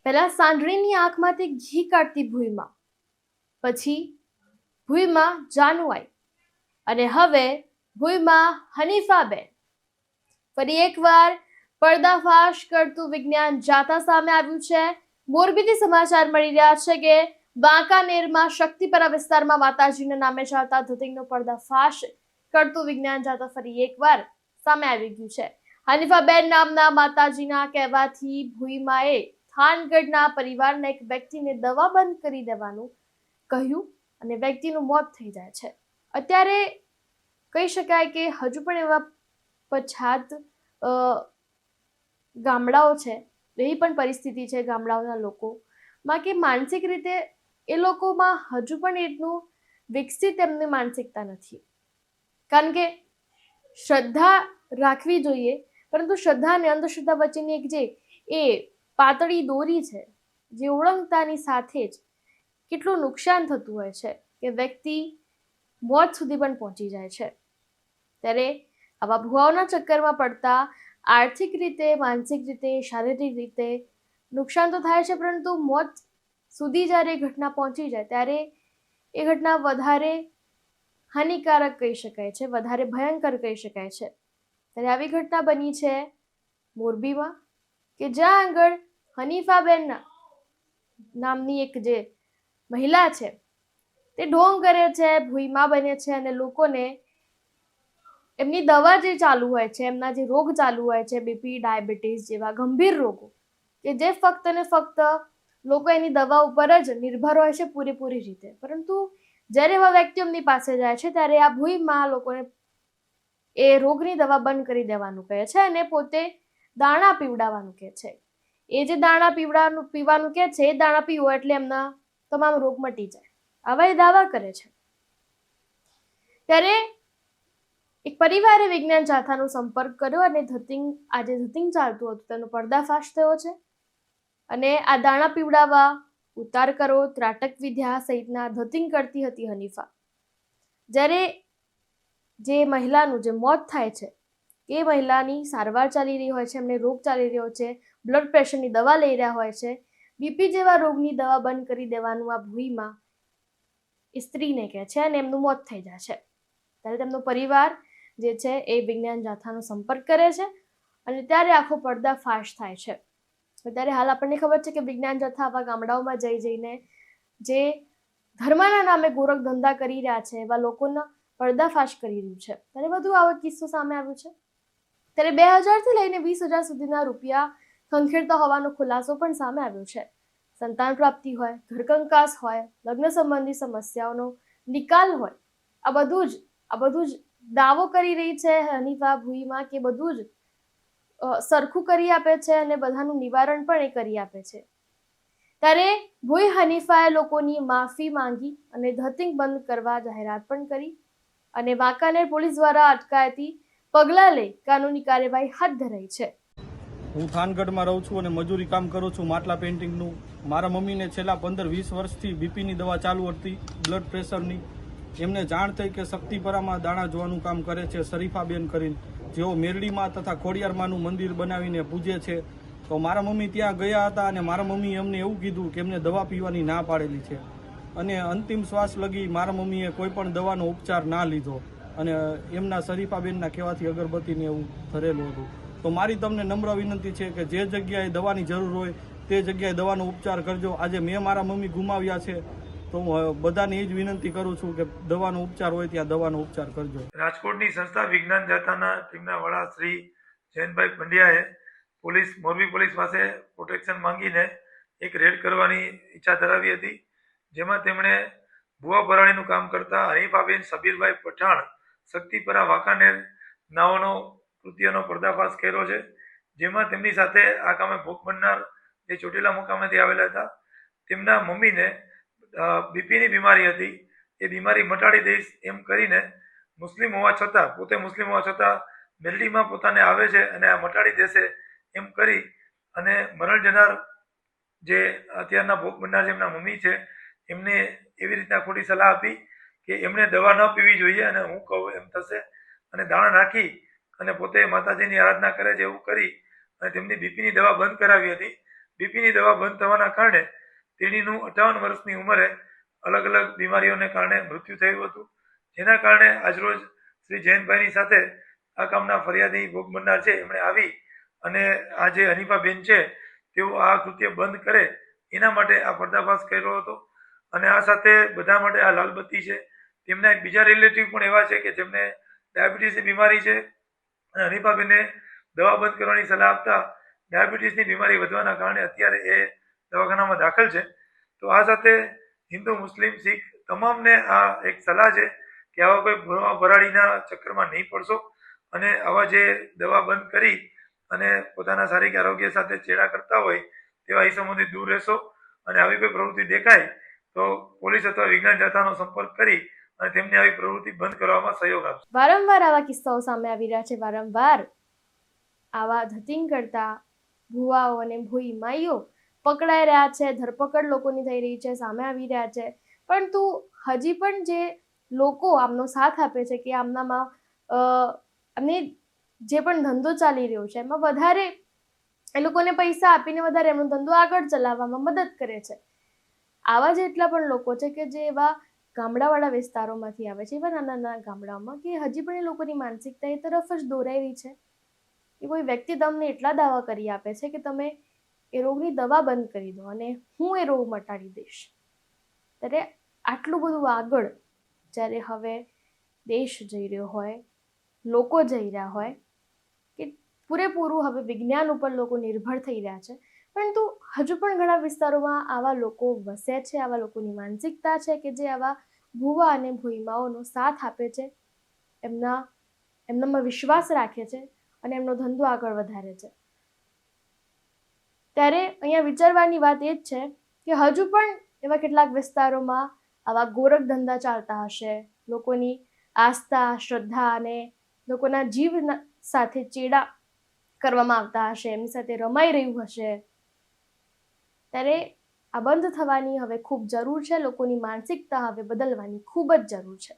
પહેલા સાંઢળીની આંખમાંથી ઘી કાઢતી ભૂઈમાં, પછી ભૂઈમાં જાનુઆઈ અને હવે ભૂઈમાં હનીફાબેન. ફરી એકવાર પર્દાફાશ કરતું વિજ્ઞાન જાથા સામે આવ્યું છે. મોરબીથી સમાચાર મળી રહ્યા છે કે વાંકાનેરમાં શક્તિપરા વિસ્તારમાં માતાજીના નામે ચાલતા ધતિંગનો પર્દાફાશ કરતું વિજ્ઞાન જાથા ફરી એકવાર સામે આવી ગયું છે. હનીફાબેન નામના માતાજીના કહેવાથી ભૂઈમાએ થાનગઢના પરિવારના એક વ્યક્તિને દવા બંધ કરી દેવાનું કહ્યું અને વ્યક્તિનું મોત થઈ જાય છે. અત્યારે કહી શકાય કે હજુ પણ એવા પછાત ગામડાઓ છે, એવી પણ પરિસ્થિતિ છે ગામડાઓના લોકોમાં કે માનસિક રીતે એ લોકોમાં હજુ પણ એટલું વિકસિત એમની માનસિકતા નથી. કારણ કે શ્રદ્ધા રાખવી જોઈએ, પરંતુ શ્રદ્ધા અને અંધશ્રદ્ધા વચ્ચેની એક જે એ પાતળી દોરી છે, જે ઓળંગતાની સાથે જ કેટલું નુકસાન થતું હોય છે કે વ્યક્તિ મોત સુધી પણ પહોંચી જાય છે. ત્યારે આવા ભુવાઓના ચક્કરમાં પડતા આર્થિક રીતે, માનસિક રીતે, શારીરિક રીતે નુકસાન તો થાય છે, પરંતુ મોત સુધી જ્યારે ઘટના પહોંચી જાય ત્યારે એ ઘટના વધારે હાનિકારક કહી શકાય છે, વધારે ભયંકર કહી શકાય છે. ત્યારે આવી ઘટના બની છે મોરબીમાં કે જ્યાં આગળ હનીફાબેન નામની એક જે મહિલા છે તે ઢોંગ કરે છે, ભૂઈમાં બને છે અને લોકોને એમની દવા જે ચાલુ હોય છે, એમના જે રોગ ચાલુ હોય છે, બીપી, ડાયાબિટીસ જેવા ગંભીર રોગો કે જે ફક્ત ને ફક્ત લોકો એની દવા ઉપર જ નિર્ભર હોય છે પૂરેપૂરી રીતે. પરંતુ જ્યારે એવા વ્યક્તિઓ એમની પાસે જાય છે ત્યારે આ ભૂઈમાં લોકોને એ રોગની દવા બંધ કરી દેવાનું કહે છે અને પોતે દાણા પીવડાવવાનું કહે છે. એ જે દાણા પીવાનું કહે છે, એ દાણા પીવો એટલે એમના તમામ રોગ મટી જાય, આવા એ દાવા કરે છે. ત્યારે એક પરિવારે વિજ્ઞાન જાથાનો સંપર્ક કર્યો અને આજે ધતિંગ ચાલતું હતું તેનો પર્દાફાશ થયો છે. અને આ દાણા પીવડાવવા, ઉતાર કરો, ત્રાટક વિદ્યા સહિતના ધતિંગ કરતી હતી હનીફા. જ્યારે જે મહિલાનું જે મોત થાય છે એ મહિલાની સારવાર ચાલી રહી હોય છે, એમને રોગ ચાલી રહ્યો છે, બ્લડ પ્રેશરની દવા લઈ રહ્યા હોય છે, બીપી જેવા રોગની દવા બંધ કરી દેવાનું આ ભૂઈમાં સ્ત્રીને કહે છે અને એમનું મોત થઈ જાય છે. ત્યારે તેમનો પરિવાર જે છે એ વિજ્ઞાન જાથાનો સંપર્ક કરે છે અને ત્યારે આખો પર્દાફાશ થાય છે. ત્યારે હાલ આપણને ખબર છે કે વિજ્ઞાન જાથા આવા ગામડાઓમાં જઈને જે ધર્મના નામે ગોરખ ધંધા કરી રહ્યા છે એવા લોકોના પર્દાફાશ કરી રહ્યું છે. ત્યારે બધું આવો કિસ્સો સામે આવ્યો છે. ત્યારે 2000 થી લઈને 20,000 સુધીના રૂપિયા ખંખેરતા હોવાનો ખુલાસો પણ સામે આવ્યો છે. સંતાન પ્રાપ્તિ હોય, ઘરકંકાસ હોય, લગ્ન સંબંધી સમસ્યાઓનો નિકાલ હોય, આ બધું જ દાવો કરી રહી છે હનીફા ભૂઈમાં કે બધું જ સરખું કરી આપે છે અને બધાનું નિવારણ પણ એ કરી આપે છે. ત્યારે ભૂઈ હનીફાએ લોકોની માફી માંગી અને ધતિંગ બંધ કરવા જાહેરાત પણ કરી અને વાંકાનેર પોલીસ દ્વારા અટકાયતી પગલાં લઈ કાનૂની કાર્યવાહી હાથ ધરાઈ છે. હું થાનગઢમાં રહું છું અને મજૂરી કામ કરું છું માટલા પેઇન્ટિંગનું. મારા મમ્મીને છેલ્લા 15-20 વર્ષથી બીપીની દવા ચાલુ હતી, બ્લડ પ્રેશરની. એમને જાણ થઈ કે શક્તિપરામાં દાણા જોવાનું કામ કરે છે શરીફાબેન કરીને, જેઓ મેરડીમાં તથા ખોડિયારમાંનું મંદિર બનાવીને પૂજે છે. તો મારા મમ્મી ત્યાં ગયા હતા અને મારા મમ્મીએ અમને એવું કીધું કે એમને દવા પીવાની ના પાડેલી છે અને અંતિમ શ્વાસ લગી મારા મમ્મીએ કોઈ પણ દવાનો ઉપચાર ના લીધો અને એમના શરીફાબેનના કહેવાથી અગરબત્તીને એવું ધરેલું હતું. તો મારી તમને નમ્ર વિનંતી છે કે જે જગ્યાએ દવાની જરૂર હોય તે જગ્યાએ દવાનો ઉપચાર કરજો. આજે મેં મારા મમ્મી ગુમાવ્યા છે તો હું બધાને એ જ વિનંતી કરું છું કે દવાનો ઉપચાર હોય ત્યાં દવાનો ઉપચાર કરજો. રાજકોટની સંસ્થા વિજ્ઞાન જાથાના ટીમના વડા શ્રી જયંતભાઈ પંડ્યાએ મોરબી પોલીસ પાસે પ્રોટેક્શન માંગીને એક રેડ કરવાની ઈચ્છા ધરાવી હતી, જેમાં તેમણે ભુવા ભરાણીનું કામ કરતા હનીફાબેન સબીરભાઈ પઠાણ શક્તિપરા વાંકાનેર નાઓનો કૃત્યનો પર્દાફાશ કર્યો છે. જેમાં તેમની સાથે આ કામે ભોગ બનનાર જે ચોટીલા મુકામેથી આવેલા હતા, તેમના મમ્મીને બીપીની બીમારી હતી, એ બીમારી મટાડી દઈશ એમ કરીને મુસ્લિમ હોવા છતાં મેલડીમાં પોતાને આવે છે અને આ મટાડી દેશે એમ કરી અને મરણ જનાર જે અત્યારના ભોગ બનનાર જેમના મમ્મી છે એમને એવી રીતના ખોટી સલાહ આપી કે એમણે દવા ન પીવી જોઈએ અને હું કહું એમ થશે અને દાણા નાખી અને પોતે માતાજીની આરાધના કરે છે એવું કરી અને તેમની બીપીની દવા બંધ કરાવી હતી. બીપીની દવા બંધ થવાના કારણે તેણીનું 58 વર્ષની ઉંમરે અલગ અલગ બીમારીઓને કારણે મૃત્યુ થયું હતું, જેના કારણે આજરોજ શ્રી જયંતભાઈની સાથે આ કામના ફરિયાદી ભોગ બનનાર છે એમણે આવી અને આ જે હનીફાબેન છે તેઓ આ કૃત્ય બંધ કરે એના માટે આ પર્દાફાશ કર્યો હતો. અને આ સાથે બધા માટે આ લાલબત્તી છે. તેમના એક બીજા રિલેટિવ પણ એવા છે કે જેમને ડાયાબિટીસની બીમારી છે અને હનીફાબેને દવા બંધ કરવાની સલાહ આપતા ડાયાબિટીસની બીમારી વધવાના કારણે અત્યારે એ દવાખાનામાં દાખલ છે. તો આ સાથે હિન્દુ, મુસ્લિમ, શીખ તમામને આ એક સલાહ છે કે આવા કોઈ ભરાડીના ચક્કરમાં નહીં પડશો અને આવા જે દવા બંધ કરી અને પોતાના શારીરિક આરોગ્ય સાથે ચેડા કરતા હોય તેવા ઈસમોથી દૂર રહેશો અને આવી કોઈ પ્રવૃત્તિ દેખાય તો પોલીસ અથવા વિજ્ઞાન જાથાનો સંપર્ક કરી અને તેમની આવી પ્રવૃત્તિ બંધ કરવામાં સહયોગ આપશે. વારંવાર આવા કિસ્સાઓ સામે આવી રહ્યા છે. વારંવાર આવા ધતિંગ કરતા ભુવાઓ અને ભોઈ માઈઓ પકડાઈ રહ્યા છે, ધરપકડ લોકોની થઈ રહી છે, સામે આવી રહ્યા છે. પરંતુ હજી પણ જે લોકો આમનો સાથ આપે છે કે આમનામાં અને જે પણ ધંધો ચાલી રહ્યો છે એમાં વધારે એ લોકોને પૈસા આપીને વધારે એમનો ધંધો આગળ ચલાવવામાં મદદ કરે છે. આવા જ એટલા પણ લોકો છે કે જે એવા ગામડાવાળા વિસ્તારોમાંથી આવે છે, એવા નાના નાના ગામડાઓમાં કે હજી પણ એ લોકોની માનસિકતા એ તરફ જ દોરાયેલી છે કે કોઈ વ્યક્તિ તમને એટલા દાવા કરી આપે છે કે તમે એ રોગની દવા બંધ કરી દો અને હું એ રોગ મટાડી દઈશ. ત્યારે આટલું બધું આગળ જ્યારે હવે દેશ જઈ રહ્યો હોય, લોકો જઈ રહ્યા હોય કે પૂરેપૂરું હવે વિજ્ઞાન ઉપર લોકો નિર્ભર થઈ રહ્યા છે, પરંતુ હજુ પણ ઘણા વિસ્તારોમાં આવા લોકો વસે છે, આવા લોકોની માનસિકતા છે કે જે આવા ભુવા અને ભોઈમાઓનો સાથ આપે છે, એમનામાં વિશ્વાસ રાખે છે અને એમનો ધંધો આગળ વધારે છે. ત્યારે અહીંયા વિચારવાની વાત એ જ છે કે હજુ પણ એવા કેટલાક વિસ્તારોમાં આવા ગોરખ ધંધા ચાલતા હશે, લોકોની આસ્થા, શ્રદ્ધા અને લોકોના જીવ સાથે ચેડા કરવામાં આવતા હશે, એમની સાથે રમાઈ રહ્યું હશે. ત્યારે આ બંધ થવાની હવે ખૂબ જરૂર છે. લોકોની માનસિકતા હવે બદલવાની ખૂબ જ જરૂર છે.